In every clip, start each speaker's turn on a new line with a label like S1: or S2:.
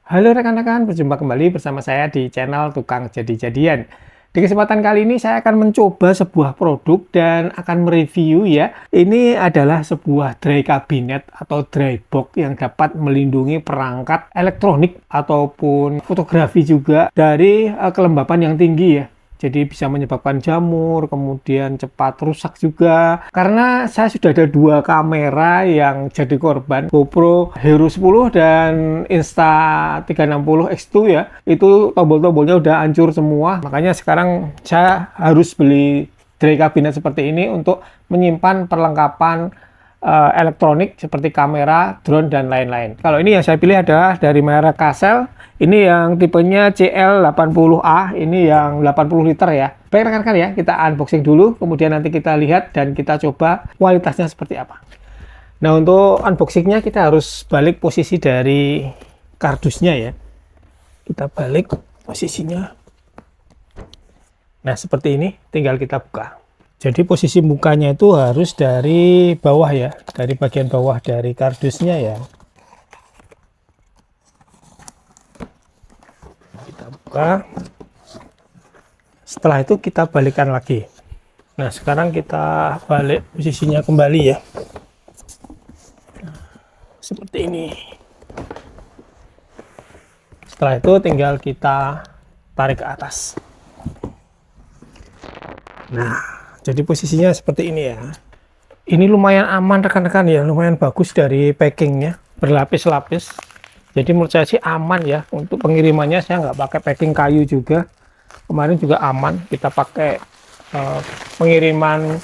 S1: Halo rekan-rekan, berjumpa kembali bersama saya di channel Tukang Jadi-Jadian. Di kesempatan kali ini saya akan mencoba sebuah produk dan akan mereview ya. Ini adalah sebuah dry cabinet atau dry box yang dapat melindungi perangkat elektronik ataupun fotografi juga dari kelembapan yang tinggi ya. Jadi bisa menyebabkan jamur, kemudian cepat rusak juga. Karena saya sudah ada dua kamera yang jadi korban, GoPro Hero 10 dan Insta360 X2 ya. Itu tombol-tombolnya udah hancur semua. Makanya sekarang saya harus beli dry cabinet seperti ini untuk menyimpan perlengkapan elektronik seperti kamera, drone, dan lain-lain. Kalau ini yang saya pilih adalah dari merek Kassel. Ini yang tipenya CL80A, ini yang 80 liter ya. Baik rekan-rekan ya, kita unboxing dulu, kemudian nanti kita lihat dan kita coba kualitasnya seperti apa. Nah, untuk unboxingnya kita harus balik posisi dari kardusnya ya. Kita balik posisinya. Nah, seperti ini, tinggal kita buka. Jadi posisi mukanya itu harus dari bawah ya, dari bagian bawah dari kardusnya ya. Kita buka. Setelah itu kita balikkan lagi. Nah, sekarang kita balik posisinya kembali ya. Seperti ini. Setelah itu tinggal kita tarik ke atas. Nah, jadi posisinya seperti ini ya. Ini lumayan aman rekan-rekan ya, lumayan bagus dari packingnya, berlapis-lapis. Jadi menurut saya sih aman ya. Untuk pengirimannya saya nggak pakai packing kayu juga. Kemarin juga aman, kita pakai pengiriman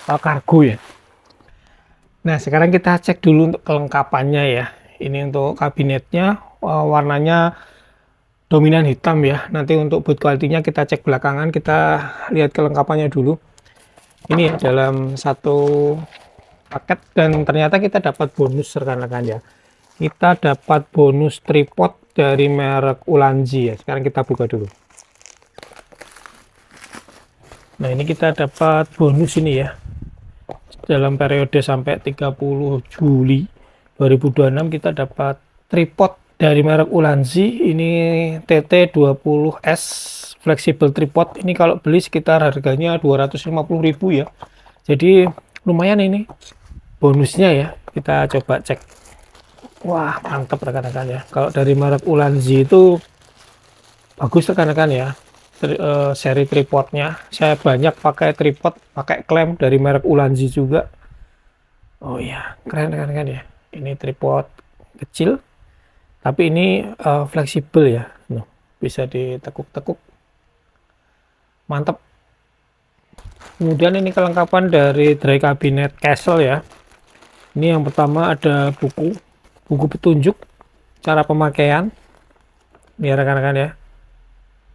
S1: kargo ya. Nah, sekarang kita cek dulu untuk kelengkapannya ya. Ini untuk kabinetnya, warnanya dominan hitam ya. Nanti untuk build quality-nya kita cek belakangan, kita lihat kelengkapannya dulu. Ini dalam satu paket dan ternyata kita dapat bonus rekan-rekan ya. Kita dapat bonus tripod dari merek Ulanzi ya. Sekarang kita buka dulu. Nah, ini kita dapat bonus ini ya. Dalam periode sampai 30 Juli 2026 kita dapat tripod dari merek Ulanzi. Ini TT20S flexible tripod. Ini kalau beli sekitar harganya 250.000 ya. Jadi lumayan ini bonusnya ya. Kita coba cek. Wah, mantap rekan-rekan ya. Kalau dari merek Ulanzi itu bagus rekan-rekan ya. Seri tripodnya saya banyak pakai tripod, pakai klem dari merek Ulanzi juga. Oh ya, keren rekan-rekan ya. Ini tripod kecil tapi ini fleksibel ya. Nah, bisa ditekuk-tekuk. Mantap. Kemudian ini kelengkapan dari dry cabinet Kassel ya. Ini yang pertama ada buku petunjuk cara pemakaian. Ini rekan-rekan ya.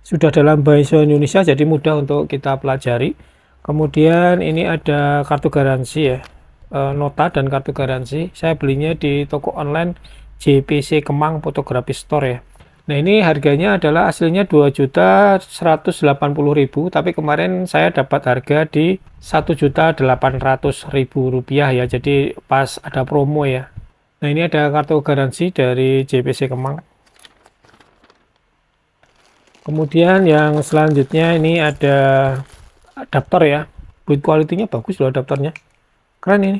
S1: Sudah dalam bahasa Indonesia jadi mudah untuk kita pelajari. Kemudian ini ada kartu garansi ya, nota dan kartu garansi. Saya belinya di toko online JPC Kemang Fotografi Store ya. Nah, ini harganya adalah aslinya 2.180.000, tapi kemarin saya dapat harga di 1.800.000 rupiah ya. Jadi pas ada promo ya. Nah, ini ada kartu garansi dari JPC Kemang. Kemudian yang selanjutnya ini ada adapter ya. Build quality-nya bagus loh adapternya. Keren ini.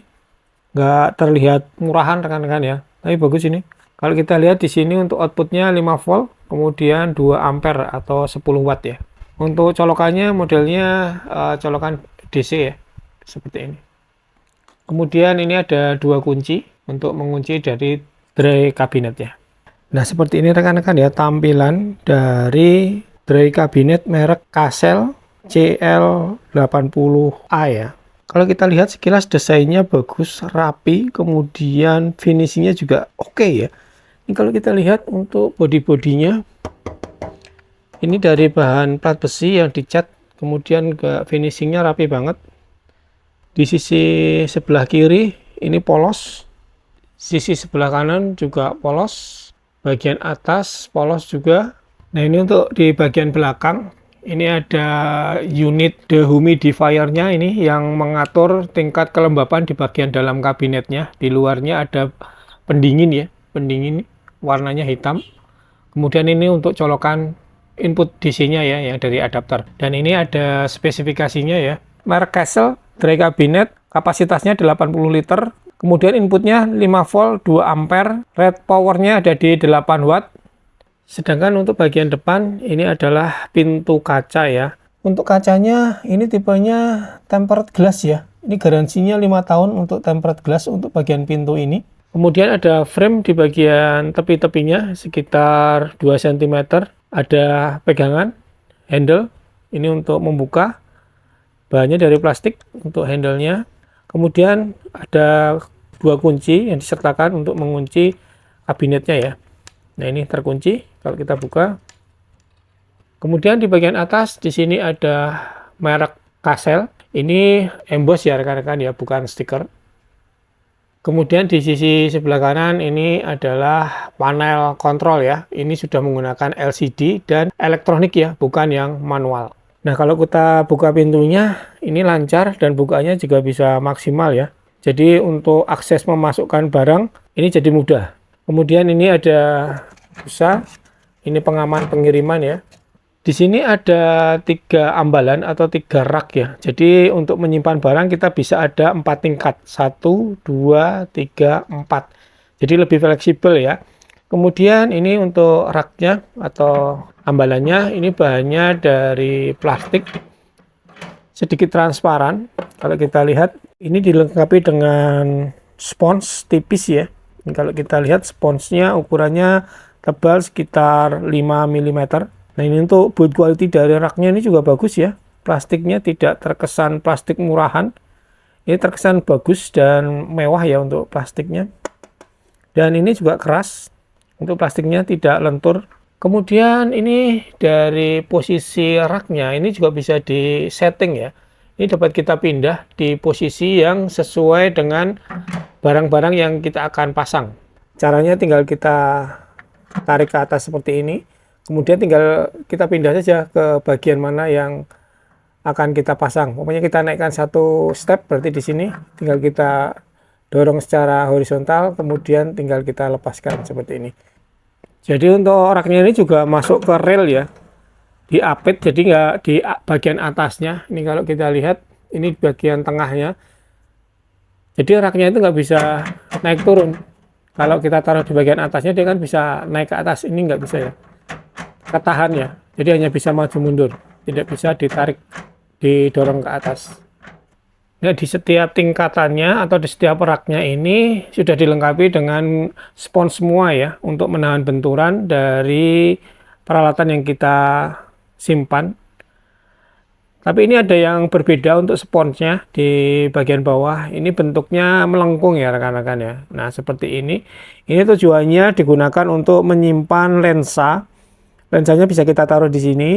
S1: Nggak terlihat murahan rekan-rekan ya. Tapi bagus ini. Kalau kita lihat di sini untuk outputnya 5 volt, kemudian 2 ampere atau 10 watt ya. Untuk colokannya modelnya colokan DC ya. Seperti ini. Kemudian ini ada 2 kunci untuk mengunci dari dry cabinet ya. Nah, seperti ini rekan-rekan ya tampilan dari dry cabinet merek Kassel CL80A ya. Kalau kita lihat sekilas desainnya bagus, rapi, kemudian finishingnya juga oke ya. Ini kalau kita lihat untuk body-bodinya, ini dari bahan plat besi yang dicat, kemudian ke finishingnya rapi banget. Di sisi sebelah kiri ini polos, sisi sebelah kanan juga polos. Bagian atas polos juga. Nah, ini untuk di bagian belakang ini ada unit dehumidifier-nya ini yang mengatur tingkat kelembapan di bagian dalam kabinetnya. Di luarnya ada pendingin ya, pendingin warnanya hitam. Kemudian ini untuk colokan input DC-nya ya, yang dari adapter. Dan ini ada spesifikasinya ya. Merek Castle, dry cabinet, kapasitasnya 80 liter. Kemudian inputnya 5 volt, 2 ampere. Rate powernya ada di 8 watt. Sedangkan untuk bagian depan, ini adalah pintu kaca ya. Untuk kacanya, ini tipenya tempered glass ya. Ini garansinya 5 tahun untuk tempered glass untuk bagian pintu ini. Kemudian ada frame di bagian tepi-tepinya sekitar 2 cm. Ada pegangan, handle. Ini untuk membuka. Bahannya dari plastik untuk handle-nya. Kemudian ada 2 kunci yang disertakan untuk mengunci kabinetnya ya. Nah, ini terkunci kalau kita buka. Kemudian di bagian atas di sini ada merek Castle. Ini emboss ya rekan-rekan ya, bukan stiker. Kemudian di sisi sebelah kanan ini adalah panel kontrol ya. Ini sudah menggunakan LCD dan elektronik ya, bukan yang manual. Nah, kalau kita buka pintunya, ini lancar dan bukanya juga bisa maksimal ya. Jadi untuk akses memasukkan barang, ini jadi mudah. Kemudian ini ada busa, ini pengaman pengiriman ya. Di sini ada 3 ambalan atau 3 rak ya. Jadi untuk menyimpan barang kita bisa ada 4 tingkat. 1, 2, 3, 4. Jadi lebih fleksibel ya. Kemudian ini untuk raknya atau ambalannya, ini bahannya dari plastik. Sedikit transparan. Kalau kita lihat, ini dilengkapi dengan spons tipis ya. Ini kalau kita lihat sponsnya ukurannya tebal sekitar 5 mm. Nah, ini untuk build quality dari raknya ini juga bagus ya. Plastiknya tidak terkesan plastik murahan. Ini terkesan bagus dan mewah ya untuk plastiknya. Dan ini juga keras. Untuk plastiknya tidak lentur. Kemudian ini dari posisi raknya ini juga bisa di setting ya. Ini dapat kita pindah di posisi yang sesuai dengan barang-barang yang kita akan pasang. Caranya tinggal kita tarik ke atas seperti ini. Kemudian tinggal kita pindah saja ke bagian mana yang akan kita pasang. Pokoknya kita naikkan 1 step, berarti di sini tinggal kita dorong secara horizontal, kemudian tinggal kita lepaskan seperti ini. Jadi untuk raknya ini juga masuk ke rel ya, diapit, jadi nggak di bagian atasnya. Ini kalau kita lihat, ini bagian tengahnya. Jadi raknya itu nggak bisa naik turun. Kalau kita taruh di bagian atasnya, dia kan bisa naik ke atas. Ini nggak bisa ya. Ketahan ya, jadi hanya bisa maju mundur, tidak bisa ditarik, didorong ke atas. Nah, di setiap tingkatannya atau di setiap raknya ini sudah dilengkapi dengan spons semua ya, untuk menahan benturan dari peralatan yang kita simpan. Tapi ini ada yang berbeda untuk sponsnya di bagian bawah. Ini bentuknya melengkung ya rekan-rekan ya. Nah, seperti ini. Ini tujuannya digunakan untuk menyimpan lensa. Lensanya bisa kita taruh di sini,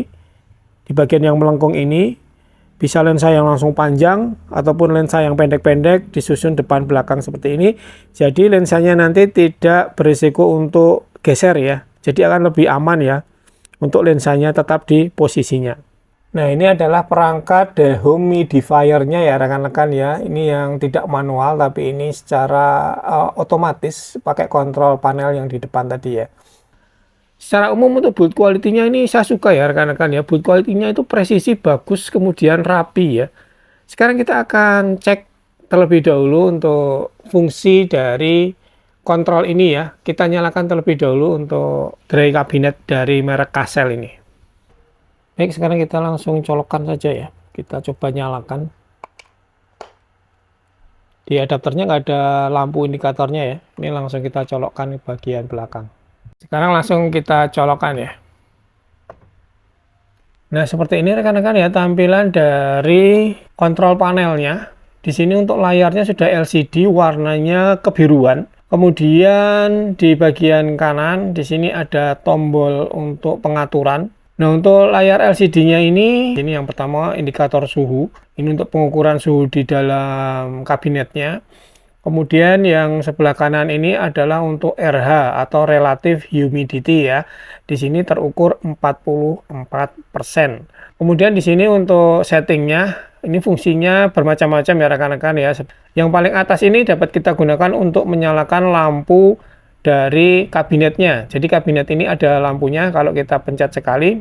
S1: di bagian yang melengkung ini. Bisa lensa yang langsung panjang, ataupun lensa yang pendek-pendek, disusun depan belakang seperti ini. Jadi lensanya nanti tidak berisiko untuk geser ya. Jadi akan lebih aman ya, untuk lensanya tetap di posisinya. Nah, ini adalah perangkat dehumidifiernya ya rekan-rekan ya. Ini yang tidak manual, tapi ini secara otomatis pakai kontrol panel yang di depan tadi ya. Secara umum untuk build quality-nya ini saya suka ya rekan-rekan ya. Build quality-nya itu presisi bagus, kemudian rapi ya. Sekarang kita akan cek terlebih dahulu untuk fungsi dari kontrol ini ya. Kita nyalakan terlebih dahulu untuk dry cabinet dari merek Castle ini. Baik, sekarang kita langsung colokkan saja ya. Kita coba nyalakan. Di adapternya nggak ada lampu indikatornya ya. Ini langsung kita colokkan di bagian belakang. Sekarang langsung kita colokkan ya. Nah, seperti ini rekan-rekan ya tampilan dari kontrol panelnya. Di sini untuk layarnya sudah LCD, warnanya kebiruan. Kemudian di bagian kanan di sini ada tombol untuk pengaturan. Nah, untuk layar LCD-nya ini yang pertama indikator suhu. Ini untuk pengukuran suhu di dalam kabinetnya. Kemudian yang sebelah kanan ini adalah untuk RH atau relative humidity ya. Di sini terukur 44%. Kemudian di sini untuk settingnya, ini fungsinya bermacam-macam ya rekan-rekan ya. Yang paling atas ini dapat kita gunakan untuk menyalakan lampu dari kabinetnya. Jadi kabinet ini ada lampunya, kalau kita pencet sekali,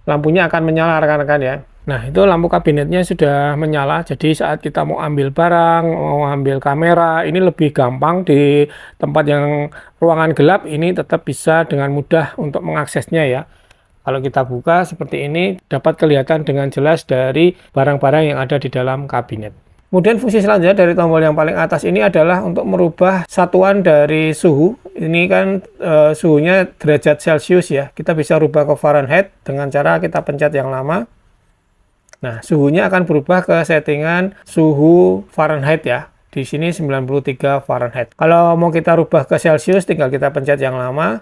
S1: lampunya akan menyala rekan-rekan ya. Nah, itu lampu kabinetnya sudah menyala, jadi saat kita mau ambil barang, mau ambil kamera, ini lebih gampang di tempat yang ruangan gelap, ini tetap bisa dengan mudah untuk mengaksesnya ya. Kalau kita buka seperti ini, dapat kelihatan dengan jelas dari barang-barang yang ada di dalam kabinet. Kemudian fungsi selanjutnya dari tombol yang paling atas ini adalah untuk merubah satuan dari suhu. Ini kan suhunya derajat Celcius ya. Kita bisa rubah ke Fahrenheit dengan cara kita pencet yang lama. Nah, suhunya akan berubah ke settingan suhu Fahrenheit ya. Di sini 93 Fahrenheit. Kalau mau kita rubah ke Celcius, tinggal kita pencet yang lama.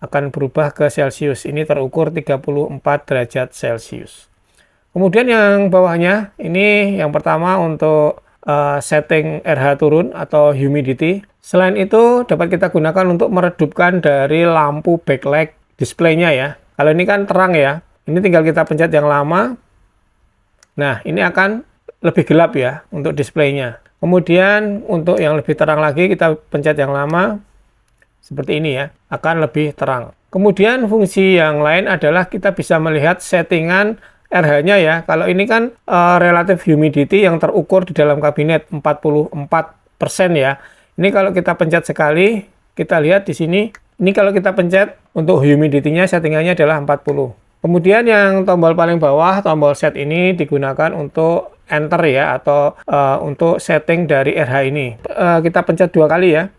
S1: Akan berubah ke Celcius. Ini terukur 34 derajat Celcius. Kemudian yang bawahnya, ini yang pertama untuk setting RH turun atau humidity. Selain itu, dapat kita gunakan untuk meredupkan dari lampu backlight displaynya ya. Kalau ini kan terang ya, ini tinggal kita pencet yang lama. Nah, ini akan lebih gelap ya untuk displaynya. Kemudian untuk yang lebih terang lagi, kita pencet yang lama. Seperti ini ya, akan lebih terang. Kemudian fungsi yang lain adalah kita bisa melihat settingan RH-nya ya. Kalau ini kan relative humidity yang terukur di dalam kabinet 44% ya. Ini kalau kita pencet sekali, kita lihat di sini. Ini kalau kita pencet untuk humidity-nya settingannya adalah 40. Kemudian yang tombol paling bawah, tombol set ini digunakan untuk enter ya, atau untuk setting dari RH ini. Kita pencet 2 kali ya.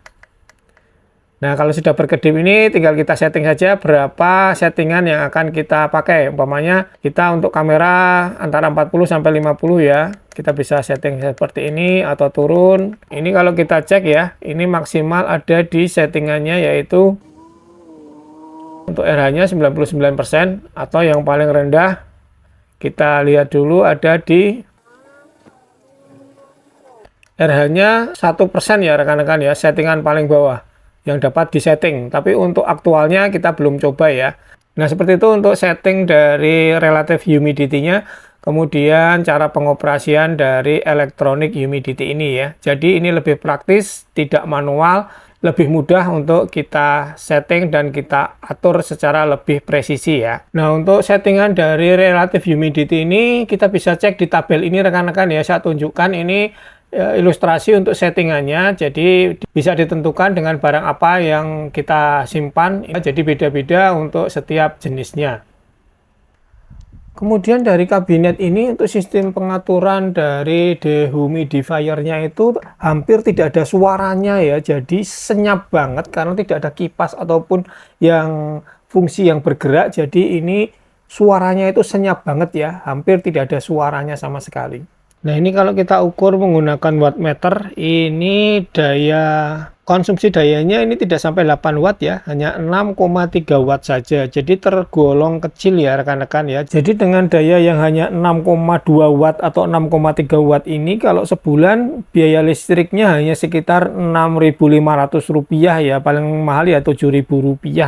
S1: Nah, kalau sudah berkedip ini tinggal kita setting saja berapa settingan yang akan kita pakai. Umpamanya kita untuk kamera antara 40 sampai 50 ya. Kita bisa setting seperti ini atau turun. Ini kalau kita cek ya, ini maksimal ada di settingannya yaitu untuk RH-nya 99% atau yang paling rendah kita lihat dulu ada di RH-nya 1% ya rekan-rekan ya, settingan paling bawah yang dapat disetting, tapi untuk aktualnya kita belum coba ya. Nah, seperti itu untuk setting dari relative humidity-nya, kemudian cara pengoperasian dari electronic humidity ini ya. Jadi ini lebih praktis, tidak manual, lebih mudah untuk kita setting dan kita atur secara lebih presisi ya. Nah, untuk settingan dari relative humidity ini kita bisa cek di tabel ini rekan-rekan ya. Saya tunjukkan ini ilustrasi untuk settingannya, jadi bisa ditentukan dengan barang apa yang kita simpan ya, jadi beda-beda untuk setiap jenisnya. Kemudian dari kabinet ini untuk sistem pengaturan dari dehumidifier-nya itu hampir tidak ada suaranya ya, jadi senyap banget karena tidak ada kipas ataupun yang fungsi yang bergerak, jadi ini suaranya itu senyap banget ya, hampir tidak ada suaranya sama sekali. Nah, ini kalau kita ukur menggunakan wattmeter, ini konsumsi dayanya ini tidak sampai 8 watt ya, hanya 6,3 watt saja. Jadi tergolong kecil ya rekan-rekan ya. Jadi dengan daya yang hanya 6,2 watt atau 6,3 watt ini, kalau sebulan biaya listriknya hanya sekitar Rp6.500 ya, paling mahal ya Rp7.000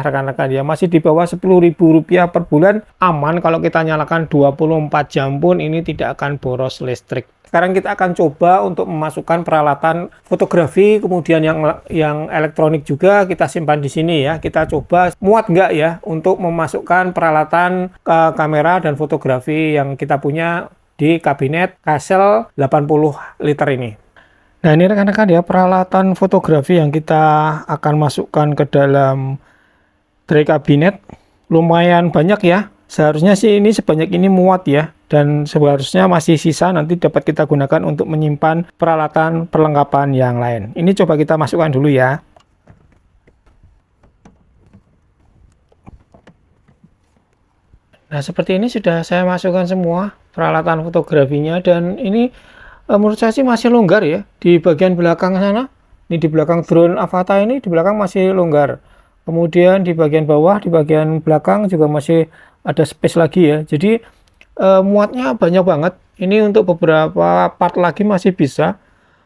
S1: rekan-rekan ya. Masih di bawah Rp10.000 per bulan, aman kalau kita nyalakan 24 jam pun ini tidak akan boros listrik. Sekarang kita akan coba untuk memasukkan peralatan fotografi, kemudian yang elektronik juga kita simpan di sini ya. Kita coba muat nggak ya untuk memasukkan peralatan kamera dan fotografi yang kita punya di kabinet Castle 80 liter ini. Nah, ini rekan-rekan ya, peralatan fotografi yang kita akan masukkan ke dalam tray kabinet lumayan banyak ya. Seharusnya sih ini sebanyak ini muat ya, dan seharusnya masih sisa nanti dapat kita gunakan untuk menyimpan peralatan perlengkapan yang lain. Ini coba kita masukkan dulu ya. Nah, seperti ini sudah saya masukkan semua peralatan fotografinya, dan ini menurut saya sih masih longgar ya. Di bagian belakang sana, ini di belakang drone Avata ini di belakang masih longgar. Kemudian di bagian bawah, di bagian belakang juga masih ada space lagi ya. Jadi muatnya banyak banget. Ini untuk beberapa part lagi masih bisa.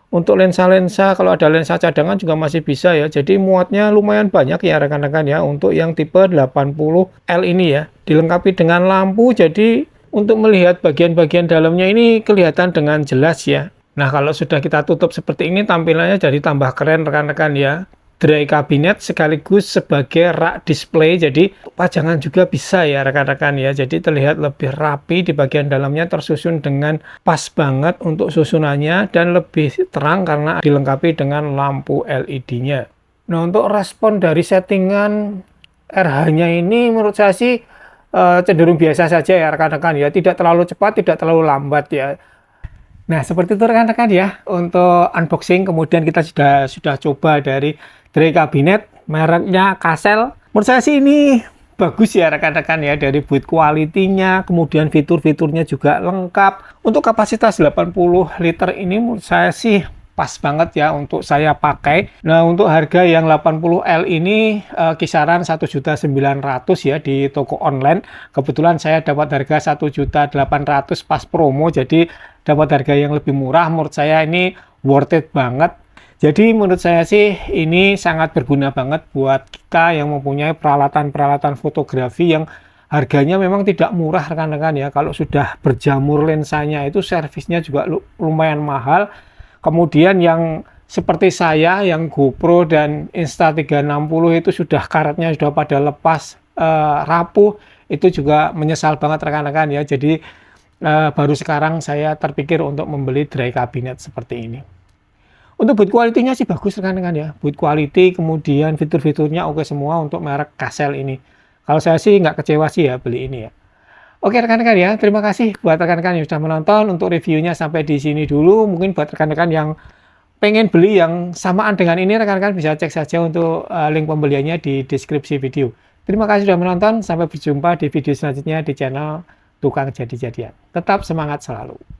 S1: Untuk lensa-lensa, kalau ada lensa cadangan juga masih bisa ya. Jadi muatnya lumayan banyak ya rekan-rekan ya. Untuk yang tipe 80L ini ya. Dilengkapi dengan lampu, jadi untuk melihat bagian-bagian dalamnya ini kelihatan dengan jelas ya. Nah, kalau sudah kita tutup seperti ini, tampilannya jadi tambah keren rekan-rekan ya. dry cabinet sekaligus sebagai rak display, jadi pajangan juga bisa ya rekan-rekan ya, jadi terlihat lebih rapi, di bagian dalamnya tersusun dengan pas banget untuk susunannya dan lebih terang karena dilengkapi dengan lampu LED-nya. Nah, untuk respon dari settingan RH-nya ini menurut saya sih cenderung biasa saja ya rekan-rekan ya, tidak terlalu cepat, tidak terlalu lambat ya. Nah, seperti itu rekan-rekan ya untuk unboxing. Kemudian kita sudah coba dari dry cabinet mereknya Kassel. Menurut saya sih ini bagus ya rekan-rekan ya, dari build quality-nya, kemudian fitur-fiturnya juga lengkap. Untuk kapasitas 80 liter ini menurut saya sih pas banget ya untuk saya pakai. Nah, untuk harga yang 80L ini kisaran 1.900.000 ya di toko online. Kebetulan saya dapat harga 1.800.000 pas promo, jadi dapat harga yang lebih murah. Menurut saya ini worth it banget. Jadi menurut saya sih ini sangat berguna banget buat kita yang mempunyai peralatan-peralatan fotografi yang harganya memang tidak murah rekan-rekan ya. Kalau sudah berjamur lensanya itu servisnya juga lumayan mahal. Kemudian yang seperti saya yang GoPro dan Insta360 itu sudah karetnya sudah pada lepas rapuh, itu juga menyesal banget rekan-rekan ya. Jadi baru sekarang saya terpikir untuk membeli dry cabinet seperti ini. Untuk build quality-nya sih bagus rekan-rekan ya. Build quality, kemudian fitur-fiturnya oke semua untuk merek Kassel ini. Kalau saya sih nggak kecewa sih ya beli ini ya. Oke rekan-rekan ya, terima kasih buat rekan-rekan yang sudah menonton. Untuk reviewnya sampai di sini dulu. Mungkin buat rekan-rekan yang pengen beli yang samaan dengan ini, rekan-rekan bisa cek saja untuk link pembeliannya di deskripsi video. Terima kasih sudah menonton, sampai berjumpa di video selanjutnya di channel Tukang Jadi-Jadian. Tetap semangat selalu.